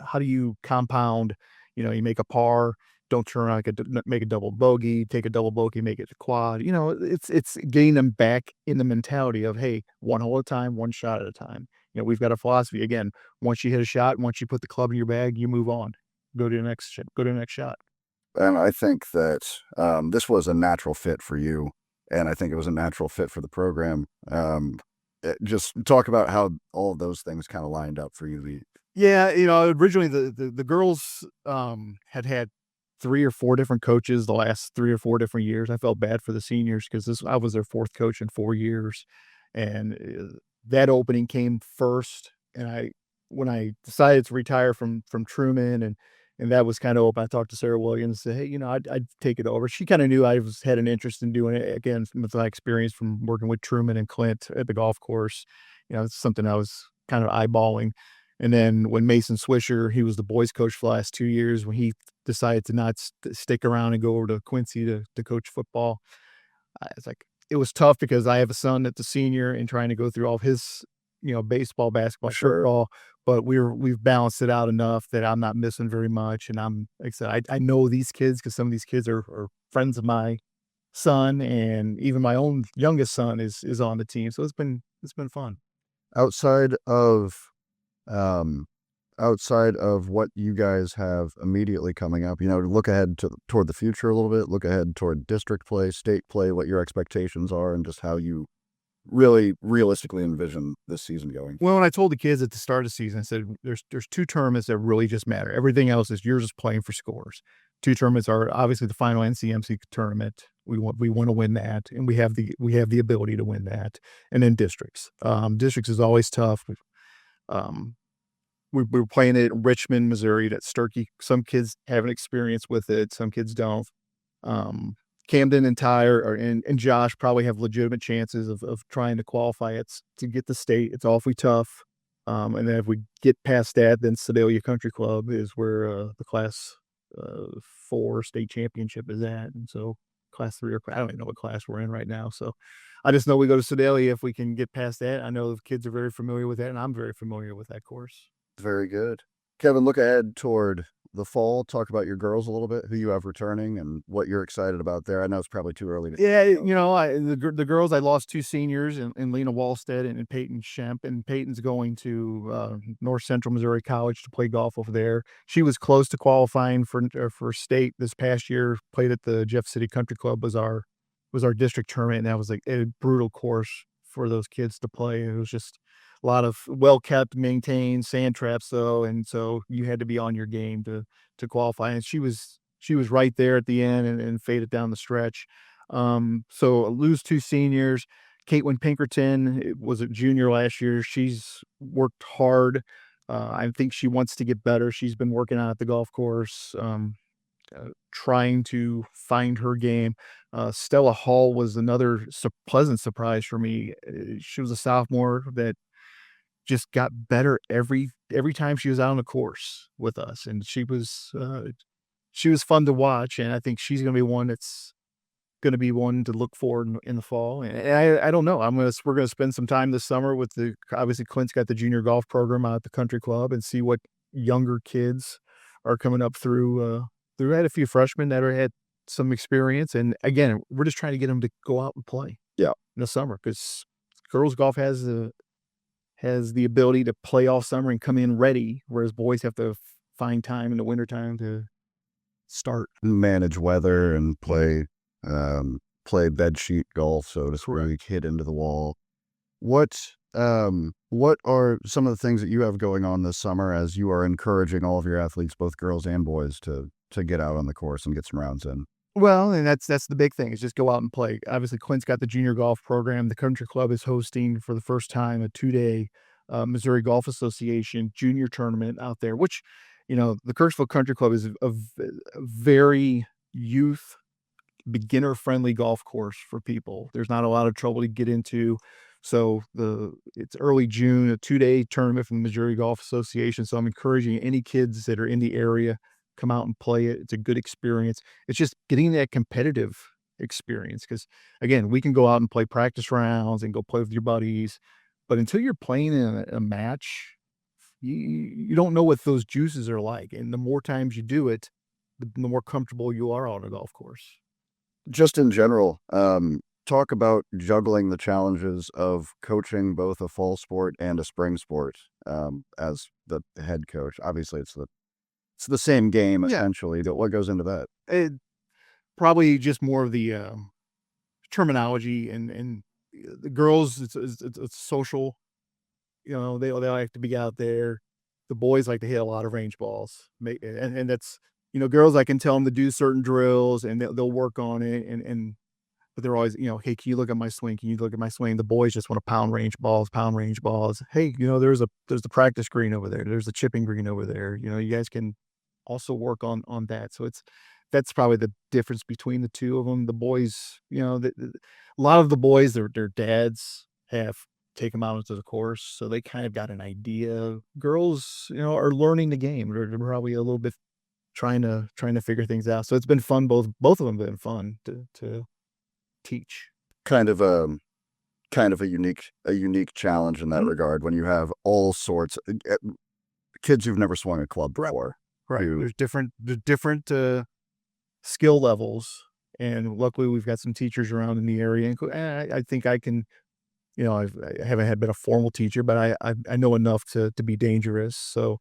How do you compound? You make a par, don't turn around, make a double bogey, take a double bogey, make it a quad. It's getting them back in the mentality of, hey, one hole at a time, one shot at a time. We've got a philosophy. Again, once you hit a shot, once you put the club in your bag, you move on. Go to the next shot. And I think that this was a natural fit for you, and I think it was a natural fit for the program. Just talk about how all of those things kind of lined up for you. Yeah, originally the girls had 3 or 4 different coaches the last 3 or 4 different years. I felt bad for the seniors because I was their 4th coach in 4 years, and that opening came first. And when I decided to retire from Truman and that was kind of open, I talked to Sarah Williams and said, hey, I'd take it over. She kind of knew I had an interest in doing it, again, with my experience from working with Truman and Clint at the golf course. It's something I was kind of eyeballing. And then when Mason Swisher, he was the boys coach for the last 2 years, when he decided to not stick around and go over to Quincy to coach football, it's like, it was tough because I have a son that's a senior and trying to go through all of his, baseball, basketball, Sure. football, but we've balanced it out enough that I'm not missing very much. And like I said, I know these kids because some of these kids are friends of my son, and even my own youngest son is on the team. So it's been fun. Outside of um, outside of what you guys have immediately coming up, look ahead toward the future a little bit, look ahead toward district play, state play, what your expectations are, and just how you really realistically envision this season going. Well, when I told the kids at the start of the season, I said, there's 2 tournaments that really just matter. Everything else is, you're just playing for scores. 2 tournaments are obviously the final NCMC tournament. We want to win that, and we have the ability to win that. And then districts. Districts is always tough. We were playing it in Richmond, Missouri. That's Sturkey. Some kids have an experience with it. Some kids don't. Camden and Tyre and Josh probably have legitimate chances of trying to qualify it to get the state. It's awfully tough. And then if we get past that, then Sedalia Country Club is where the Class 4 state championship is at. And so Class 3 I don't even know what class we're in right now. So I just know we go to Sedalia if we can get past that. I know the kids are very familiar with that, and I'm very familiar with that course. Very good. Kevin, look ahead toward the fall. Talk about your girls a little bit, who you have returning and what you're excited about there. I know it's probably too early to. Yeah, the girls, I lost 2 seniors in Lena Wallstead and Peyton Shemp, and Peyton's going to North Central Missouri College to play golf over there. She was close to qualifying for state this past year. Played at the Jeff City Country Club, was our district tournament, and that was like a brutal course for those kids to play. It was just a lot of well-kept, maintained sand traps, though, and so you had to be on your game to qualify. And she was right there at the end and faded down the stretch. So lose 2 seniors. Caitlin Pinkerton was a junior last year. She's worked hard. I think she wants to get better. She's been working out at the golf course, trying to find her game. Stella Hall was another pleasant surprise for me. She was a sophomore that just got better every time she was out on the course with us, and she was fun to watch. And I think she's going to be one that's going to be one to look for in the fall. And I don't know. We're going to spend some time this summer with obviously Clint's got the junior golf program out at the country club, and see what younger kids are coming up through. We had a few freshmen that had some experience, and again, we're just trying to get them to go out and play. Yeah, in the summer, because girls golf has the ability to play all summer and come in ready, whereas boys have to find time in the wintertime to start. Manage weather and play bed sheet golf, so to speak, hit into the wall. What are some of the things that you have going on this summer as you are encouraging all of your athletes, both girls and boys, to get out on the course and get some rounds in? Well, and that's the big thing, is just go out and play. Obviously, Clint's got the junior golf program. The country club is hosting for the first time a 2-day Missouri Golf Association junior tournament out there, which, the Kirksville Country Club is a very youth, beginner-friendly golf course for people. There's not a lot of trouble to get into. So it's early June, a 2-day tournament from the Missouri Golf Association. So I'm encouraging any kids that are in the area, come out and play it. It's a good experience. It's just getting that competitive experience, because again, we can go out and play practice rounds and go play with your buddies, but until you're playing in a match, you don't know what those juices are like. And the more times you do it, the more comfortable you are on a golf course. Just in general, talk about juggling the challenges of coaching both a fall sport and a spring sport as the head coach. Obviously, it's the same game, essentially. What goes into that? Probably just more of the terminology, and the girls, it's social. They like to be out there. The boys like to hit a lot of range balls, and that's, girls, I can tell them to do certain drills, and they'll work on it, but they're always, hey, can you look at my swing? Can you look at my swing? The boys just want to pound range balls. Hey, there's the practice green over there. There's the chipping green over there. You guys can also work on that. So that's probably the difference between the two of them. The boys, a lot of the boys, their dads have take them out into the course. So they kind of got an idea. Girls, are learning the game. They're probably a little bit trying to figure things out. So it's been fun. Both of them have been fun to teach. Kind of a unique challenge in that regard when you have all sorts kids who've never swung a club before. Right. There's different skill levels, and luckily we've got some teachers around in the area. And I think I can, I haven't been a formal teacher, but I know enough to be dangerous. So,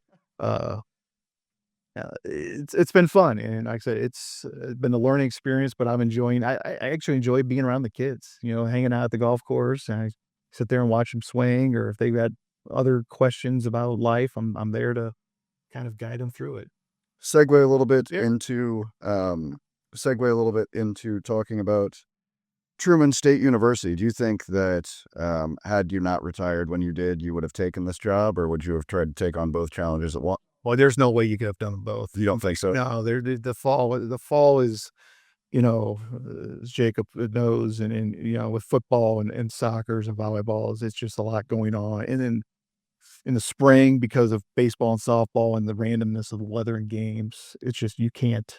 it's been fun, and like I said, it's been a learning experience. But I'm enjoying. I actually enjoy being around the kids. Hanging out at the golf course, and I sit there and watch them swing, or if they've got other questions about life, I'm there to kind of guide them through it. Segue a little bit into talking about Truman State University. Do you think that had you not retired when you did, you would have taken this job, or would you have tried to take on both challenges at once? Well, there's no way you could have done them both. You don't think so? No, the fall is, as Jacob knows, and with football and soccer and volleyballs, it's just a lot going on. And then in the spring, because of baseball and softball and the randomness of the weather and games, it's just you can't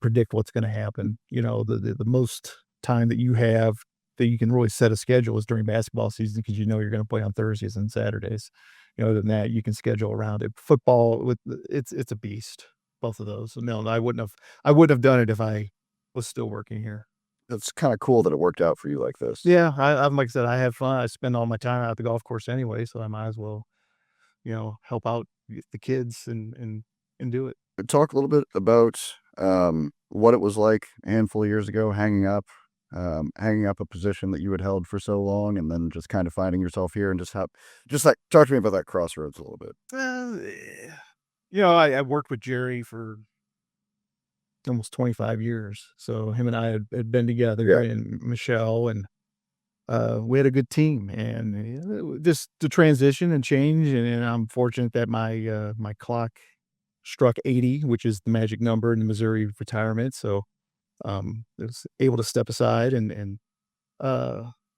predict what's going to happen. The most time that you have that you can really set a schedule is during basketball season, because you're going to play on Thursdays and Saturdays. Other than that, you can schedule around it. Football, it's a beast. Both of those. No, I wouldn't have done it if I was still working here. It's kind of cool that it worked out for you like this. Yeah, I'm like I said, I have fun. I spend all my time out at the golf course anyway, so I might as well, help out the kids and do it. Talk a little bit about what it was like a handful of years ago, hanging up a position that you had held for so long, and then just kind of finding yourself here, and talk to me about that crossroads a little bit. I worked with Jerry for almost 25 years. So him and I had been together, and Michelle, and we had a good team, and just the transition and change. And I'm fortunate that my clock struck 80, which is the magic number in the Missouri retirement. So I was able to step aside, and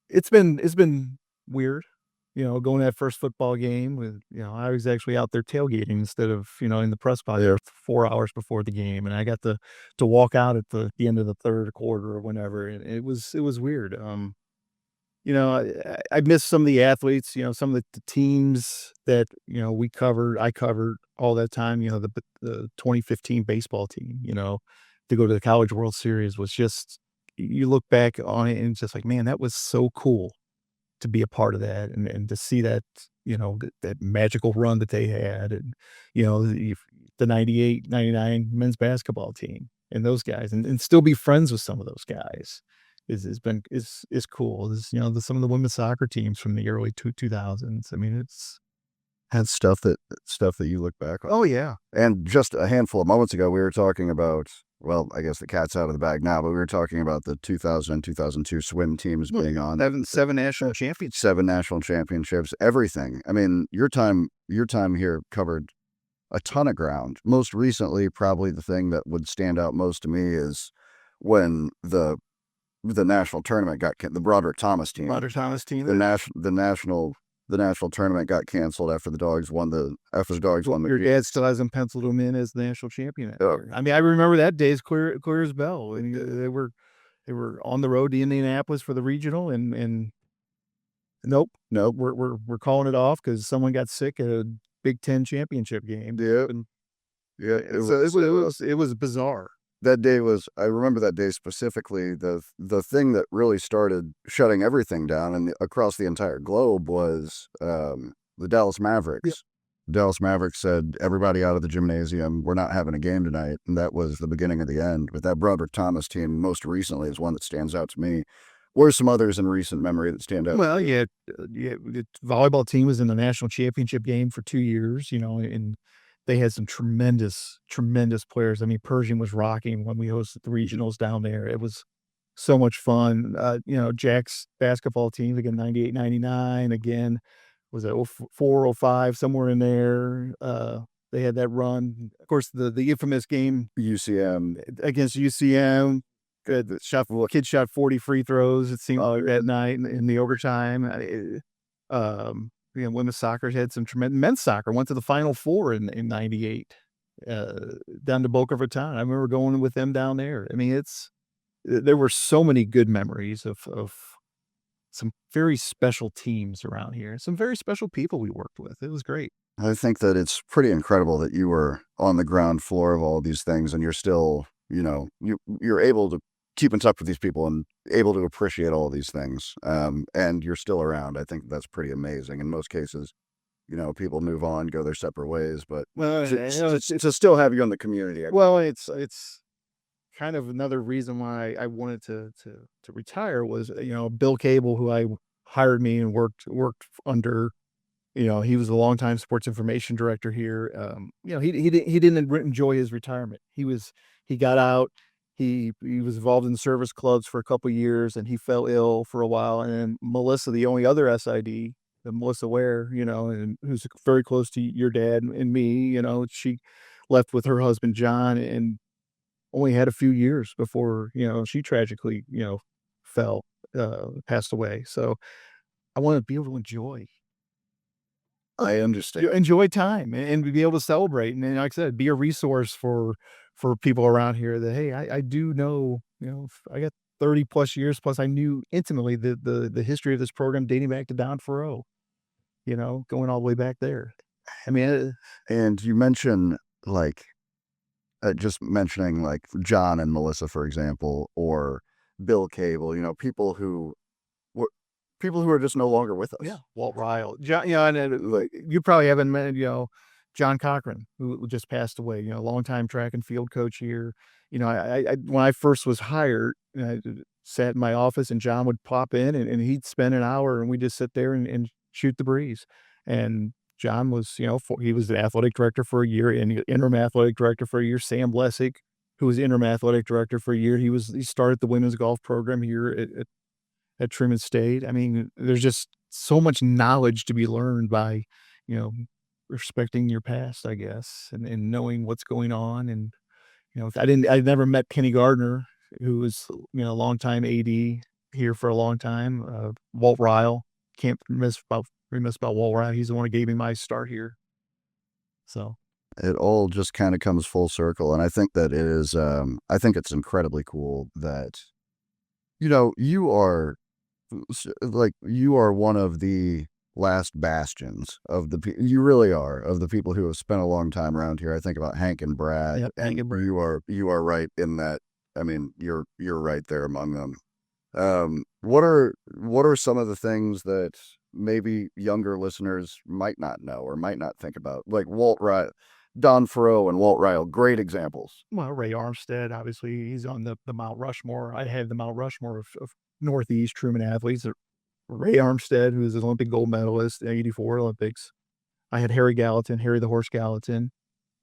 it's been weird, going to that first football game with, I was actually out there tailgating instead of, in the press box 4 hours before the game. And I got to walk out at the end of the third quarter or whenever. And it was weird. I missed some of the athletes, some of the teams that, I covered all that time, the 2015 baseball team, to go to the College World Series was just, you look back on it and it's just like, man, that was so cool to be a part of that, and to see that, that magical run that they had, and, the 98, 99 men's basketball team and those guys, and still be friends with some of those guys is cool. Some of the women's soccer teams from the early 2000s. I mean, it's had stuff that you look back on. Oh yeah. And just a handful of moments ago, we were talking about, well, I guess the cat's out of the bag now, but we were talking about the 2000 and 2002 swim teams being on. Seven national championships. 7 national championships, everything. I mean, your time here covered a ton of ground. Most recently, probably the thing that would stand out most to me is when the national tournament the Broderick Thomas team. The national tournament got canceled after the Dogs won the. Your dad still hasn't penciled him in as the national champion. Oh. I mean, I remember that day as clear as bell. And they were on the road to Indianapolis for the regional, and nope, we're calling it off because someone got sick at a Big Ten championship game. Yeah, it was bizarre. That day I remember that day specifically. The thing that really started shutting everything down and across the entire globe was the Dallas Mavericks. Yep. Dallas Mavericks said, everybody out of the gymnasium, we're not having a game tonight. And that was the beginning of the end. But that Broderick Thomas team, most recently, is one that stands out to me. Where's some others in recent memory that stand out? Well, the volleyball team was in the national championship game for 2 years, and they had some tremendous players. I mean, Pershing was rocking when we hosted the regionals down there. It was so much fun. Jack's basketball team, again, 98, 99, again, was it 04, 05, somewhere in there. They had that run. Of course, the infamous game UCM against UCM. Kid shot 40 free throws, it seemed, that night in the overtime. Women's soccer had some tremendous. Men's soccer went to the Final Four in '98, down to Boca Raton. I remember going with them down there. I mean, there were so many good memories of some very special teams around here, some very special people we worked with. It was great. I think that it's pretty incredible that you were on the ground floor of all these things and you're still, you're able to keep in touch with these people and able to appreciate all of these things. And you're still around. I think that's pretty amazing. In most cases, people move on, go their separate ways, but to still have you in the community. Well, it's kind of another reason why I wanted to retire was, Bill Cable, who I hired me and worked under. He was a longtime sports information director here. He didn't enjoy his retirement. He got out. He was involved in the service clubs for a couple of years, and he fell ill for a while. And then Melissa, the only other SID, Melissa Ware, and who's very close to your dad and me, she left with her husband John, and only had a few years before she tragically passed away. So I want to be able to enjoy. I understand. Enjoy time and be able to celebrate. And then, like I said, be a resource for people around here that, hey, I do know, I got 30 plus years, plus I knew intimately the history of this program dating back to Don Farrow, going all the way back there. I mean, and you mentioned just mentioning like John and Melissa, for example, or Bill Cable, people who are just no longer with us. Yeah, Walt Ryle, John, and you probably haven't met, John Cochran, who just passed away. Longtime track and field coach here. I when I first was hired, I sat in my office, and John would pop in, and he'd spend an hour, and we just sit there and shoot the breeze. And John was, he was the athletic director for a year, and interim athletic director for a year. Sam Lessig, who was interim athletic director for a year, he started the women's golf program here at Truman State. I mean, there's just so much knowledge to be learned by, respecting your past, I guess, and knowing what's going on. And, I never met Kenny Gardner, who was, a longtime AD here for a long time. Walt Ryle, can't remiss about Walt Ryle. He's the one who gave me my start here. So it all just kind of comes full circle. And I think that it is, I think it's incredibly cool that, you are one of the last bastions of you really are, of the people who have spent a long time around here. I think about Hank and Brad. Yep, Hank and Brad. You are right in that. I mean, you're right there among them. What are some of the things that maybe younger listeners might not know or might not think about? Like Walt Ryle, Don Farrow and Walt Ryle, great examples. Well, Ray Armstead, obviously, he's on the Mount Rushmore. I had the Mount Rushmore of Northeast Truman athletes. Ray Armstead, who is an Olympic gold medalist in '84 Olympics. I had Harry Gallatin, Harry the Horse Gallatin,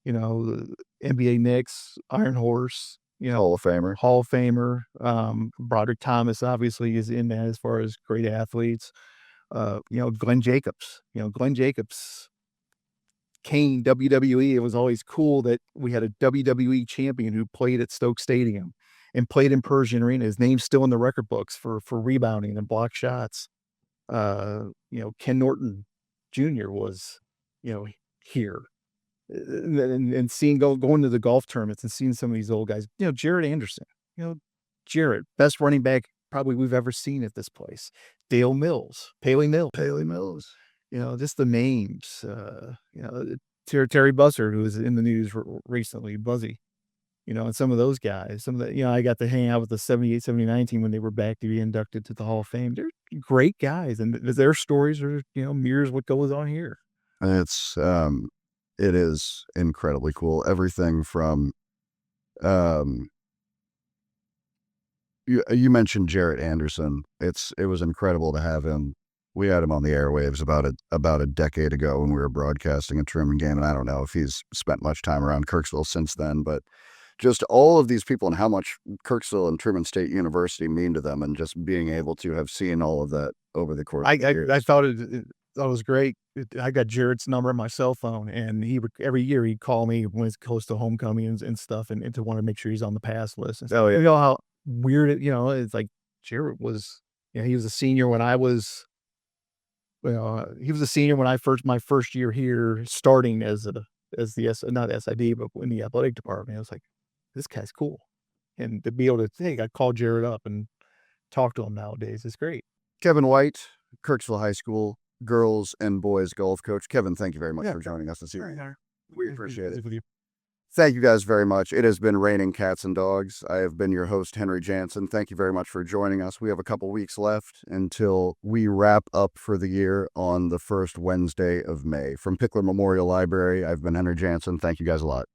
NBA Knicks, Iron Horse, Hall of Famer. Broderick Thomas obviously is in that as far as great athletes. Glenn Jacobs, Kane, WWE. It was always cool that we had a WWE champion who played at Stoke Stadium and played in Pershing Arena. His name's still in the record books for rebounding and block shots. Ken Norton Jr. was, here. And seeing going to the golf tournaments and seeing some of these old guys, Jared Anderson, Jared, best running back probably we've ever seen at this place. Dale Mills, Paley Mills, just the names, Terry Bussard, who was in the news recently, Buzzy, and some of those guys, I got to hang out with the 78, 79 team when they were back to be inducted to the Hall of Fame. They're great guys, and their stories are, mirrors what goes on here. It is incredibly cool. Everything from, you mentioned Jarrett Anderson. It was incredible to have him. We had him on the airwaves about a decade ago when we were broadcasting a Truman game, and I don't know if he's spent much time around Kirksville since then, but just all of these people and how much Kirksville and Truman State University mean to them, and just being able to have seen all of that over the course of the years. I thought it was great. I got Jared's number on my cell phone, and every year he'd call me when it's close to homecoming and stuff, and to want to make sure he's on the pass list. And oh, yeah. You know how weird it's like Jared was, he was a senior when I was he was a senior when my first year here, starting as not SID, but in the athletic department. I was like, this guy's cool. And to be able to think, I called Jared up and talk to him nowadays. It's great. Kevin White, Kirksville High School girls and boys golf coach. Kevin, thank you very much for joining us this evening. We appreciate it. With you. Thank you guys very much. It has been Raining Cats and Dogs. I have been your host, Henry Jansen. Thank you very much for joining us. We have a couple weeks left until we wrap up for the year on the first Wednesday of May. From Pickler Memorial Library, I've been Henry Jansen. Thank you guys a lot.